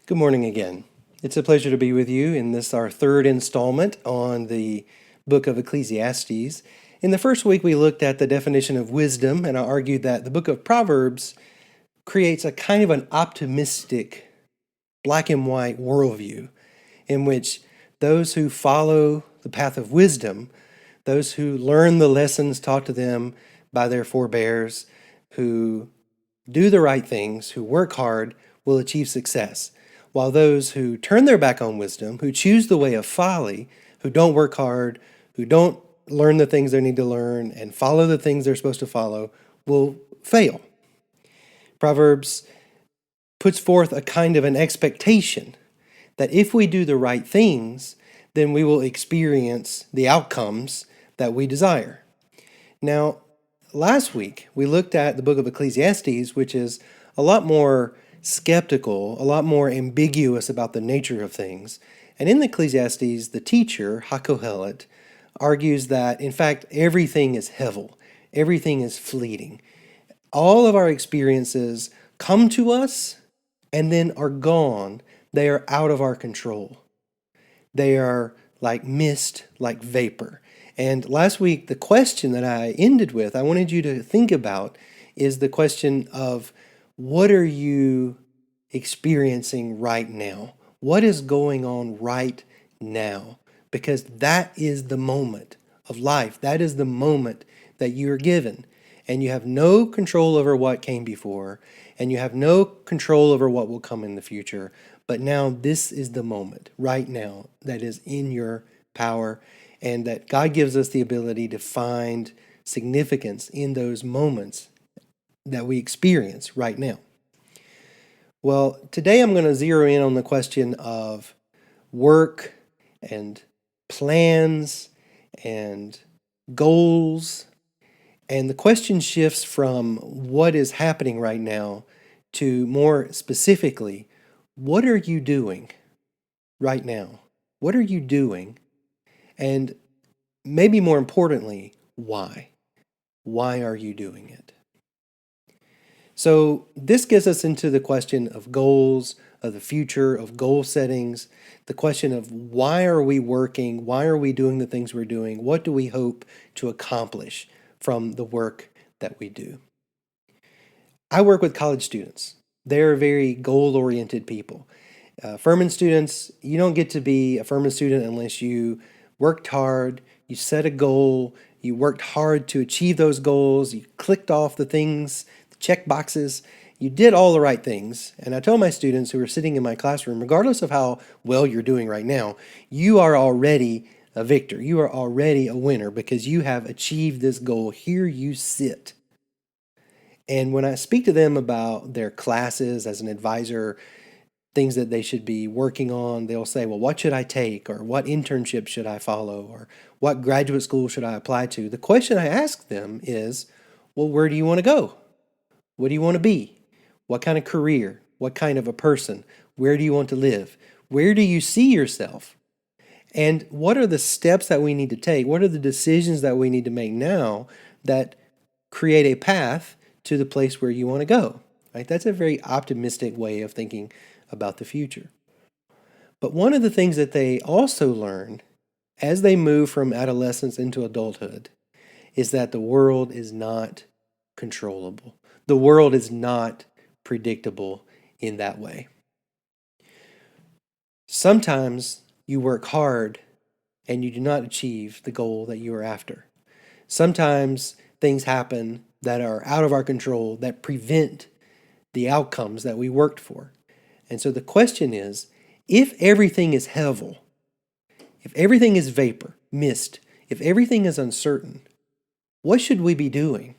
Good morning again. It's a pleasure to be with you in this, our third installment on the book of Ecclesiastes. In the first week, we looked at the definition of wisdom, and I argued that the book of Proverbs creates a kind of an optimistic, black and white worldview in which those who follow the path of wisdom, those who learn the lessons taught to them by their forebears, who do the right things, who work hard, will achieve success. While those who turn their back on wisdom, who choose the way of folly, who don't work hard, who don't learn the things they need to learn and follow the things they're supposed to follow, will fail. Proverbs puts forth a kind of an expectation that if we do the right things, then we will experience the outcomes that we desire. Now, last week, we looked at the book of Ecclesiastes, which is a lot more skeptical, a lot more ambiguous about the nature of things. And in the Ecclesiastes, the teacher, HaKohelet, argues that, in fact, everything is hevel, everything is fleeting. All of our experiences come to us and then are gone. They are out of our control. They are like mist, like vapor. And last week, the question that I ended with, I wanted you to think about, is the question of what are you experiencing right now? What is going on right now? Because that is the moment of life. That is the moment that you are given. And you have no control over what came before, and you have no control over what will come in the future. But now this is the moment, right now, that is in your power, and that God gives us the ability to find significance in those moments that we experience right now. Well, today I'm going to zero in on the question of work and plans and goals. And the question shifts from what is happening right now to more specifically, what are you doing right now? What are you doing? And maybe more importantly, why? Why are you doing it? So this gets us into the question of goals, of the future, of goal settings, the question of why are we working? Why are we doing the things we're doing? What do we hope to accomplish from the work that we do? I work with college students. They're very goal-oriented people. Furman students, you don't get to be a Furman student unless you worked hard, you set a goal, you worked hard to achieve those goals, you clicked off the things, the check boxes, you did all the right things. And I tell my students who are sitting in my classroom, regardless of how well you're doing right now, you are already a victor. You are already a winner because you have achieved this goal. Here you sit. And when I speak to them about their classes as an advisor, things that they should be working on, they'll say, well, what should I take? Or what internship should I follow? Or what graduate school should I apply to? The question I ask them is, well, where do you want to go? What do you want to be? What kind of career? What kind of a person? Where do you want to live? Where do you see yourself? And what are the steps that we need to take? What are the decisions that we need to make now that create a path to the place where you want to go? Right? That's a very optimistic way of thinking about the future. But one of the things that they also learn as they move from adolescence into adulthood is that the world is not controllable. The world is not predictable in that way. Sometimes you work hard and you do not achieve the goal that you are after. Sometimes things happen that are out of our control that prevent the outcomes that we worked for. And so the question is, if everything is hevel, if everything is vapor, mist, if everything is uncertain, what should we be doing?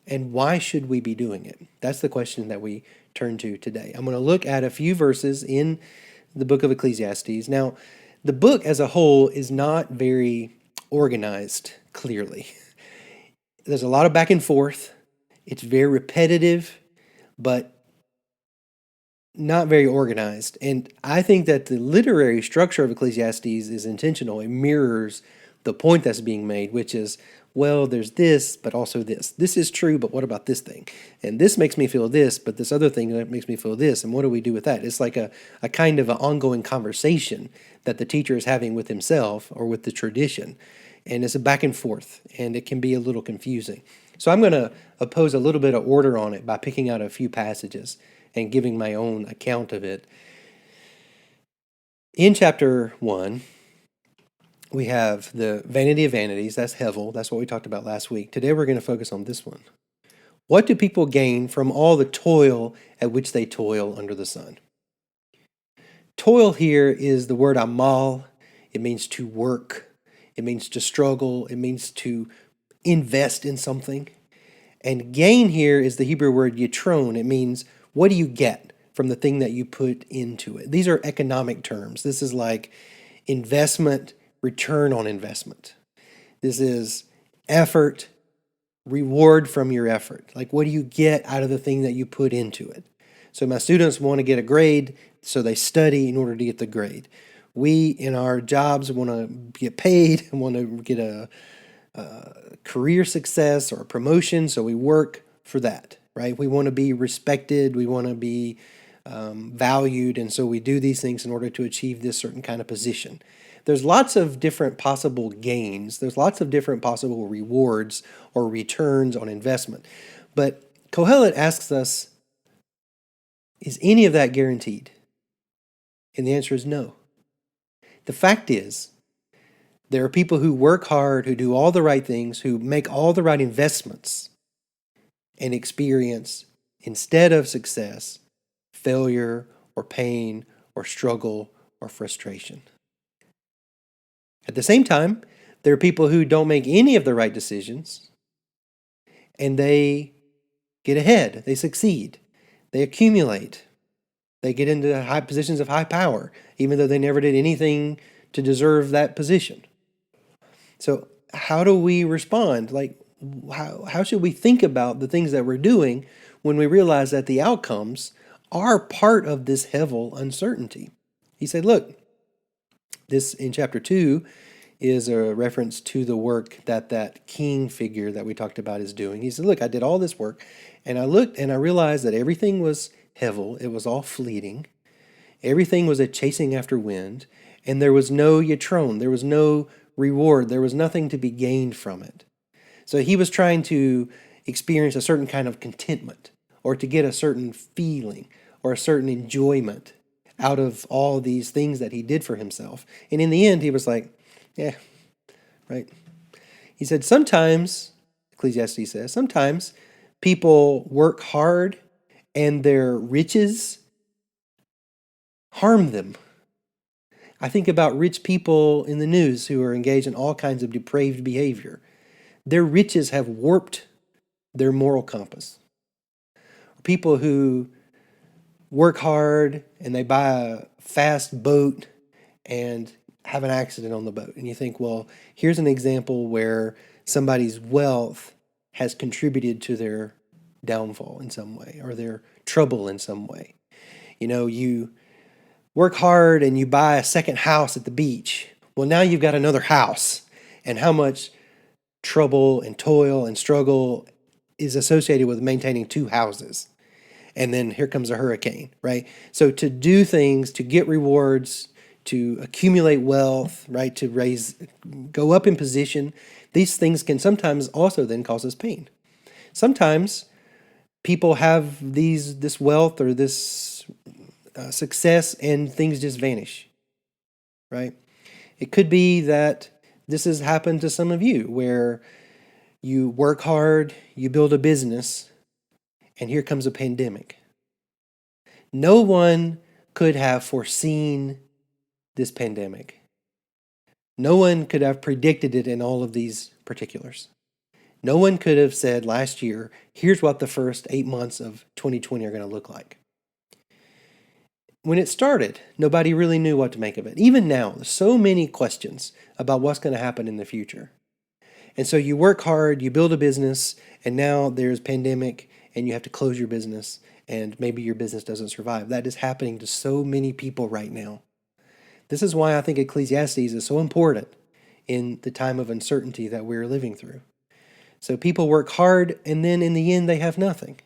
And why should we be doing it? That's the question that we turn to today. I'm going to look at a few verses in the book of Ecclesiastes. Now, the book as a whole is not very organized, clearly. There's a lot of back and forth. It's very repetitive, but not very organized. And I think that the literary structure of Ecclesiastes is intentional. It mirrors the point that's being made, which is well, there's this, but also this. This is true, but what about this thing? And this makes me feel this, but this other thing that makes me feel this. And what do we do with that? It's like a kind of an ongoing conversation that the teacher is having with himself or with the tradition. And it's a back and forth, and it can be a little confusing. So I'm going to oppose a little bit of order on it by picking out a few passages and giving my own account of it. In chapter 1, we have the vanity of vanities. That's Hevel. That's what we talked about last week. Today we're going to focus on this one. What do people gain from all the toil at which they toil under the sun? Toil here is the word amal. It means to work. It means to struggle. It means to invest in something. And gain here is the Hebrew word yitron. It means, what do you get from the thing that you put into it? These are economic terms. This is like investment, return on investment. This is effort, reward from your effort. Like, what do you get out of the thing that you put into it? So my students want to get a grade, so they study in order to get the grade. We, in our jobs, want to get paid and want to get a career success or a promotion, so we work for that, right? We want to be respected. We want to be valued, and so we do these things in order to achieve this certain kind of position. There's lots of different possible gains. There's lots of different possible rewards or returns on investment. But Kohelet asks us, is any of that guaranteed? And the answer is no. The fact is, there are people who work hard, who do all the right things, who make all the right investments, and experience, instead of success, failure or pain or struggle or frustration. At the same time, there are people who don't make any of the right decisions, and they get ahead, they succeed, they accumulate, they get into high positions of high power, even though they never did anything to deserve that position. So how do we respond? Like, how should we think about the things that we're doing when we realize that the outcomes are part of this Hevel uncertainty? He said, look, this in chapter 2 is a reference to the work that king figure that we talked about is doing. He said, look, I did all this work, and I looked and I realized that everything was Hevel. It was all fleeting. Everything was a chasing after wind, and there was no yitron. There was no reward. There was nothing to be gained from it. So he was trying to experience a certain kind of contentment, or to get a certain feeling or a certain enjoyment out of all these things that he did for himself. And in the end, he was like, yeah, right. He said, sometimes, Ecclesiastes says, sometimes people work hard and their riches harm them. I think about rich people in the news who are engaged in all kinds of depraved behavior. Their riches have warped their moral compass. People who work hard and they buy a fast boat and have an accident on the boat. And you think, well, here's an example where somebody's wealth has contributed to their downfall in some way, or their trouble in some way. You know, you work hard and you buy a second house at the beach. Well, now you've got another house. And how much trouble and toil and struggle is associated with maintaining two houses. And then here comes a hurricane, right? So to do things, to get rewards, to accumulate wealth, right? To go up in position, these things can sometimes also then cause us pain. Sometimes people have this wealth or this success, and things just vanish, right? It could be that this has happened to some of you, where you work hard, you build a business, and here comes a pandemic. No one could have foreseen this pandemic. No one could have predicted it in all of these particulars. No one could have said last year, here's what the first 8 months of 2020 are going to look like. When it started, nobody really knew what to make of it. Even now, there's so many questions about what's going to happen in the future. And so you work hard, you build a business, and now there's a pandemic, and you have to close your business, and maybe your business doesn't survive. That is happening to so many people right now. This is why I think Ecclesiastes is so important in the time of uncertainty that we're living through. So people work hard, and then in the end, they have nothing.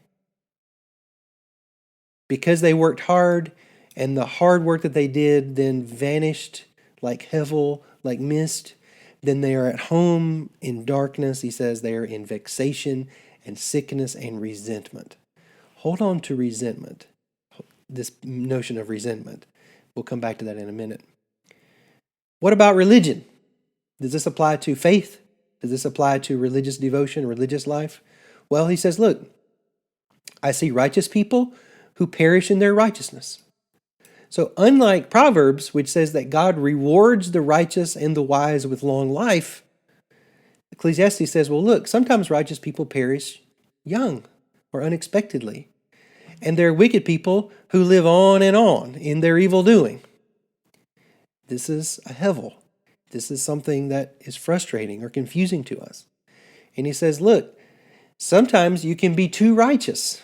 Because they worked hard, and the hard work that they did then vanished like hevel, like mist, then they are at home in darkness. He says they are in vexation and sickness and resentment. Hold on to resentment, this notion of resentment. We'll come back to that in a minute. What about religion? Does this apply to faith? Does this apply to religious devotion, religious life? Well, he says, look, I see righteous people who perish in their righteousness. So unlike Proverbs, which says that God rewards the righteous and the wise with long life, Ecclesiastes says, well, look, sometimes righteous people perish young or unexpectedly. And there are wicked people who live on in their evil doing. This is a hevel. This is something that is frustrating or confusing to us. And he says, look, sometimes you can be too righteous.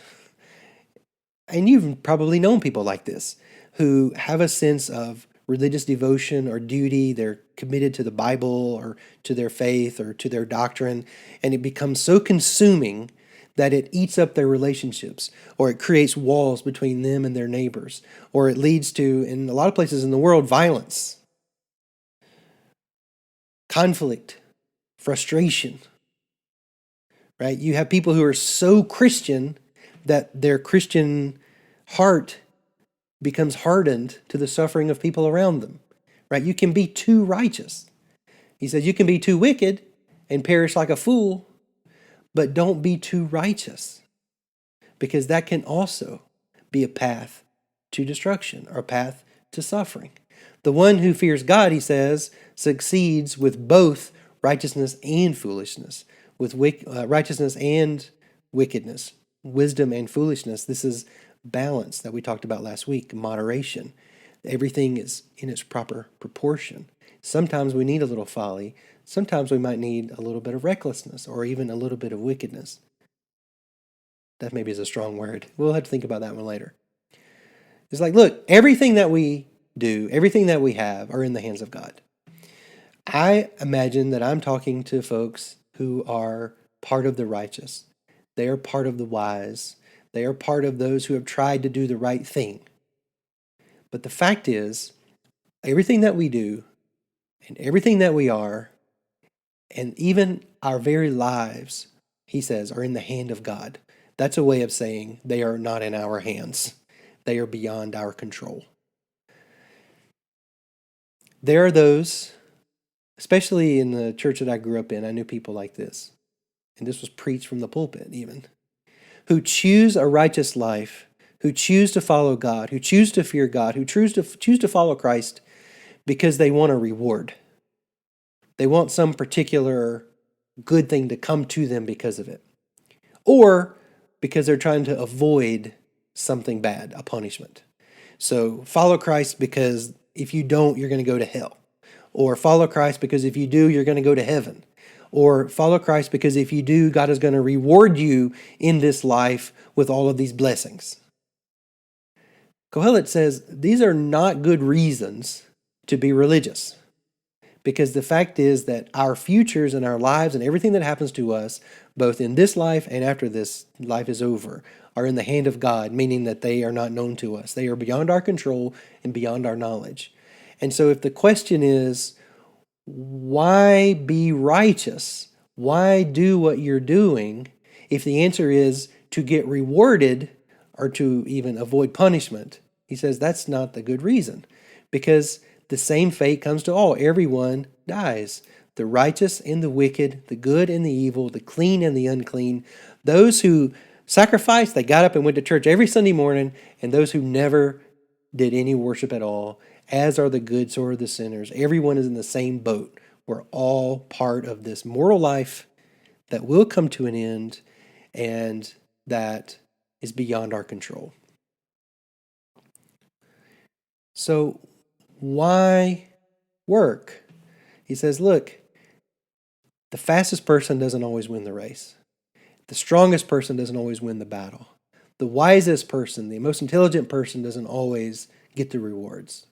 And you've probably known people like this who have a sense of religious devotion or duty. They're committed to the Bible or to their faith or to their doctrine. And it becomes so consuming that it eats up their relationships, or it creates walls between them and their neighbors, or it leads to, in a lot of places in the world, violence, conflict, frustration. Right? You have people who are so Christian that their Christian heart becomes hardened to the suffering of people around them. Right? You can be too righteous. He says you can be too wicked and perish like a fool, but don't be too righteous, because that can also be a path to destruction or a path to suffering. The one who fears God, he says, succeeds with both righteousness and foolishness, with righteousness and wickedness, wisdom and foolishness. This is balance that we talked about last week, moderation. Everything is in its proper proportion. Sometimes we need a little folly. Sometimes we might need a little bit of recklessness or even a little bit of wickedness. That maybe is a strong word. We'll have to think about that one later. It's like, look, everything that we do, everything that we have are in the hands of God. I imagine that I'm talking to folks who are part of the righteous. They are part of the wise. They are part of those who have tried to do the right thing. But the fact is, everything that we do and everything that we are, and even our very lives, he says, are in the hand of God. That's a way of saying they are not in our hands. They are beyond our control. There are those, especially in the church that I grew up in, I knew people like this, and this was preached from the pulpit even, who choose a righteous life, who choose to follow God, who choose to fear God, who choose to follow Christ because they want a reward. They want some particular good thing to come to them because of it. Or because they're trying to avoid something bad, a punishment. So follow Christ because if you don't, you're going to go to hell. Or follow Christ because if you do, you're going to go to heaven. Or follow Christ because if you do, God is going to reward you in this life with all of these blessings. Kohelet says these are not good reasons to be religious. Because the fact is that our futures and our lives and everything that happens to us, both in this life and after this life is over, are in the hand of God, meaning that they are not known to us. They are beyond our control and beyond our knowledge. And so if the question is, why be righteous? Why do what you're doing? If the answer is to get rewarded or to even avoid punishment, he says that's not the good reason. Because the same fate comes to all. Everyone dies. The righteous and the wicked, the good and the evil, the clean and the unclean. Those who sacrificed, they got up and went to church every Sunday morning, and those who never did any worship at all, as are the good, so are the sinners. Everyone is in the same boat. We're all part of this mortal life that will come to an end and that is beyond our control. So, why work? He says, look, the fastest person doesn't always win the race. The strongest person doesn't always win the battle. The wisest person, the most intelligent person doesn't always get the rewards.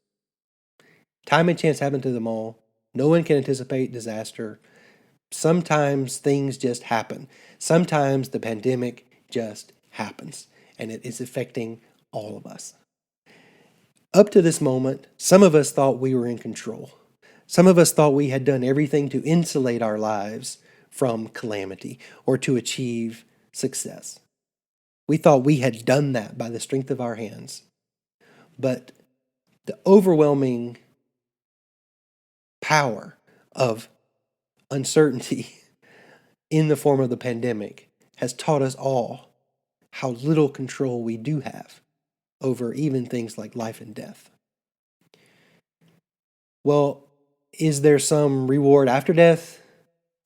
Time and chance happen to them all. No one can anticipate disaster. Sometimes things just happen. Sometimes the pandemic just happens, and it is affecting all of us. Up to this moment, some of us thought we were in control. Some of us thought we had done everything to insulate our lives from calamity or to achieve success. We thought we had done that by the strength of our hands. But the overwhelming power of uncertainty in the form of the pandemic has taught us all how little control we do have over even things like life and death. Well, is there some reward after death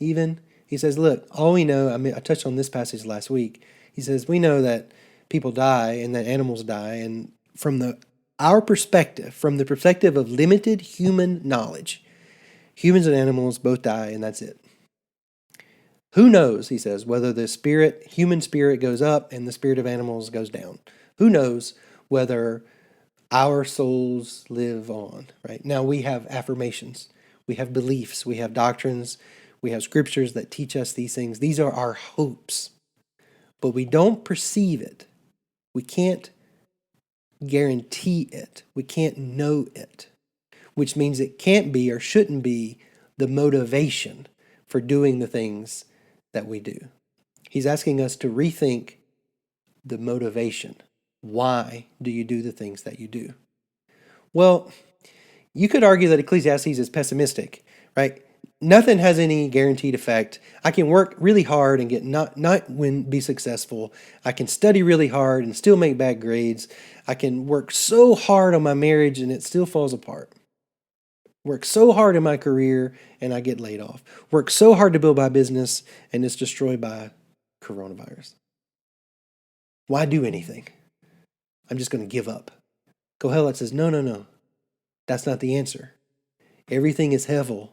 even? He says, look, all we know, I touched on this passage last week. He says, we know that people die and that animals die. And from our perspective, from the perspective of limited human knowledge, humans and animals both die and that's it. Who knows, he says, whether the human spirit goes up and the spirit of animals goes down. Who knows whether our souls live on, right? Now we have affirmations, we have beliefs, we have doctrines, we have scriptures that teach us these things. These are our hopes, but we don't perceive it. We can't guarantee it. We can't know it, which means it can't be or shouldn't be the motivation for doing the things that we do. He's asking us to rethink the motivation. Why do you do the things that you do? Well, you could argue that Ecclesiastes is pessimistic, right? Nothing has any guaranteed effect. I can work really hard and be successful. I can study really hard and still make bad grades. I can work so hard on my marriage and it still falls apart. Work so hard in my career and I get laid off. Work so hard to build my business and it's destroyed by coronavirus. Why do anything? I'm just going to give up. Kohelet says, no. That's not the answer. Everything is hevel,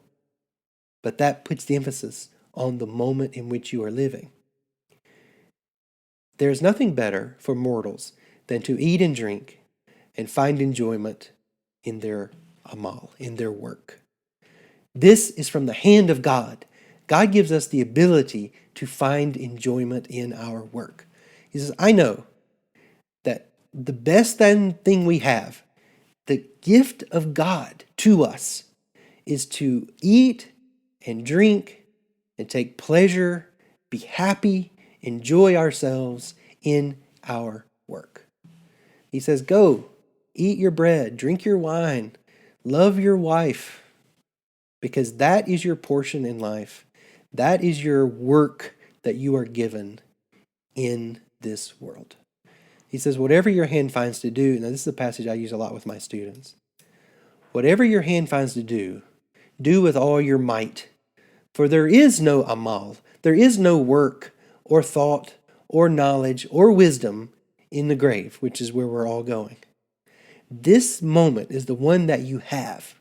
but that puts the emphasis on the moment in which you are living. There is nothing better for mortals than to eat and drink and find enjoyment in their amal, in their work. This is from the hand of God. God gives us the ability to find enjoyment in our work. He says, I know that the best thing we have, the gift of God to us, is to eat and drink and take pleasure, be happy, enjoy ourselves in our work. He says, go, eat your bread, drink your wine, love your wife, because that is your portion in life. That is your work that you are given in this world. He says, whatever your hand finds to do, now this is a passage I use a lot with my students. Whatever your hand finds to do with all your might. For there is no amal, there is no work or thought or knowledge or wisdom in the grave, which is where we're all going. This moment is the one that you have.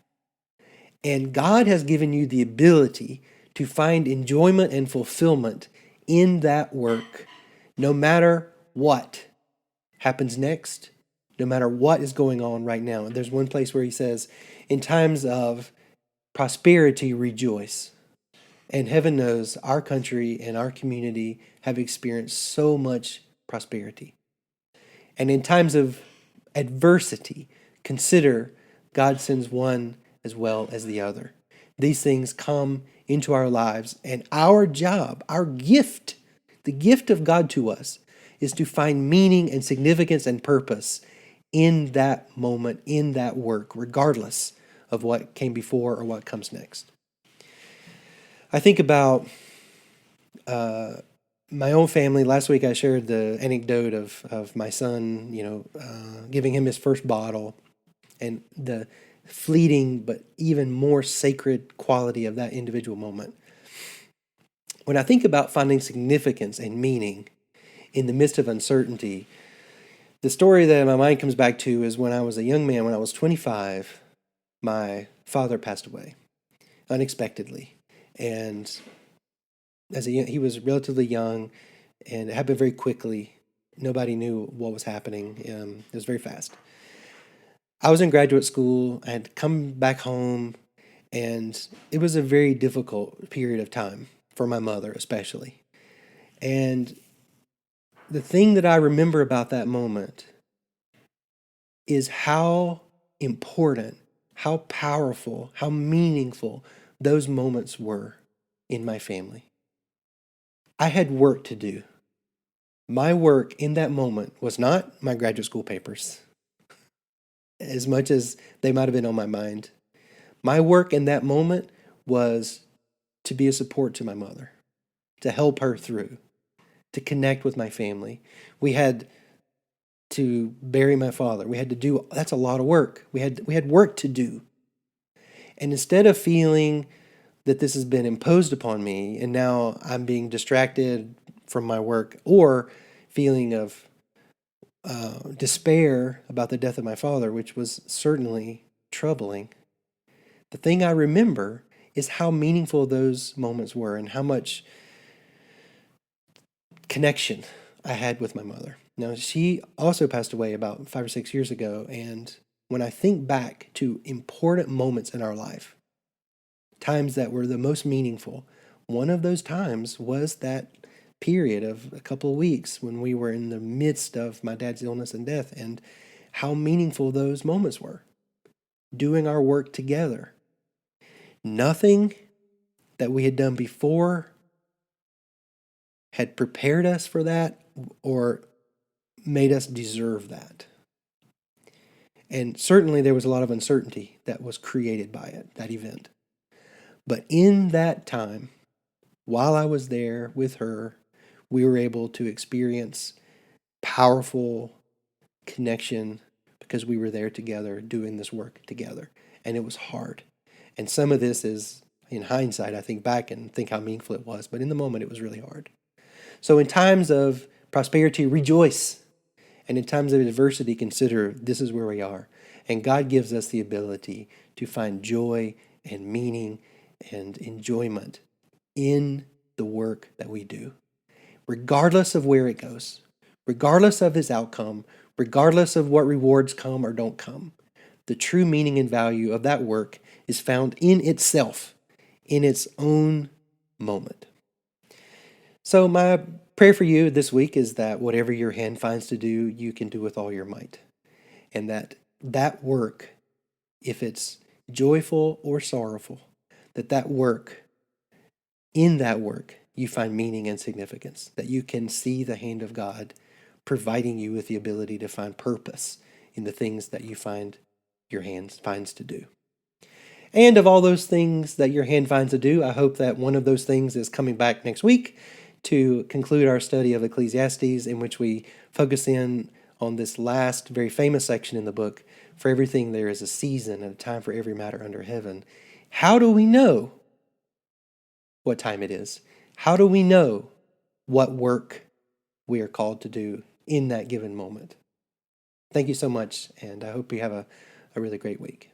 And God has given you the ability to find enjoyment and fulfillment in that work, no matter what happens next, no matter what is going on right now. And there's one place where he says, in times of prosperity, rejoice. And heaven knows our country and our community have experienced so much prosperity. And in times of adversity, consider God sends one as well as the other. These things come into our lives, and our job, our gift, the gift of God to us, is to find meaning and significance and purpose in that moment, in that work, regardless of what came before or what comes next. I think about my own family. Last week I shared the anecdote of my son, giving him his first bottle and the fleeting but even more sacred quality of that individual moment. When I think about finding significance and meaning in the midst of uncertainty, the story that my mind comes back to is when I was a young man, when I was 25, my father passed away unexpectedly. And he was relatively young, and it happened very quickly. Nobody knew what was happening. It was very fast. I was in graduate school. I had come back home, and it was a very difficult period of time. for my mother especially. And the thing that I remember about that moment is how important, how powerful, how meaningful those moments were in my family. I had work to do. My work in that moment was not my graduate school papers, as much as they might have been on my mind. My work in that moment was to be a support to my mother, to help her through, to connect with my family. We had to bury my father. We had to do, that's a lot of work. We had work to do. And instead of feeling that this has been imposed upon me and now I'm being distracted from my work, or feeling of despair about the death of my father, which was certainly troubling, the thing I remember is how meaningful those moments were and how much connection I had with my mother. Now, she also passed away about 5 or 6 years ago, and when I think back to important moments in our life, times that were the most meaningful, one of those times was that period of a couple of weeks when we were in the midst of my dad's illness and death, and how meaningful those moments were. Doing our work together. Nothing that we had done before had prepared us for that or made us deserve that. And certainly there was a lot of uncertainty that was created by it, that event. But in that time, while I was there with her, we were able to experience powerful connection because we were there together doing this work together. And it was hard. And some of this is, in hindsight, I think back and think how meaningful it was. But in the moment, it was really hard. So in times of prosperity, rejoice. And in times of adversity, consider this is where we are. And God gives us the ability to find joy and meaning and enjoyment in the work that we do, regardless of where it goes, regardless of its outcome, regardless of what rewards come or don't come. The true meaning and value of that work is found in itself, in its own moment. So my prayer for you this week is that whatever your hand finds to do, you can do with all your might. And that work, if it's joyful or sorrowful, that work, in that work, you find meaning and significance, that you can see the hand of God providing you with the ability to find purpose in the things that you find your hand finds to do. And of all those things that your hand finds to do, I hope that one of those things is coming back next week to conclude our study of Ecclesiastes, in which we focus in on this last very famous section in the book. For everything there is a season and a time for every matter under heaven. How do we know what time it is? How do we know what work we are called to do in that given moment? Thank you so much, and I hope you have a really great week.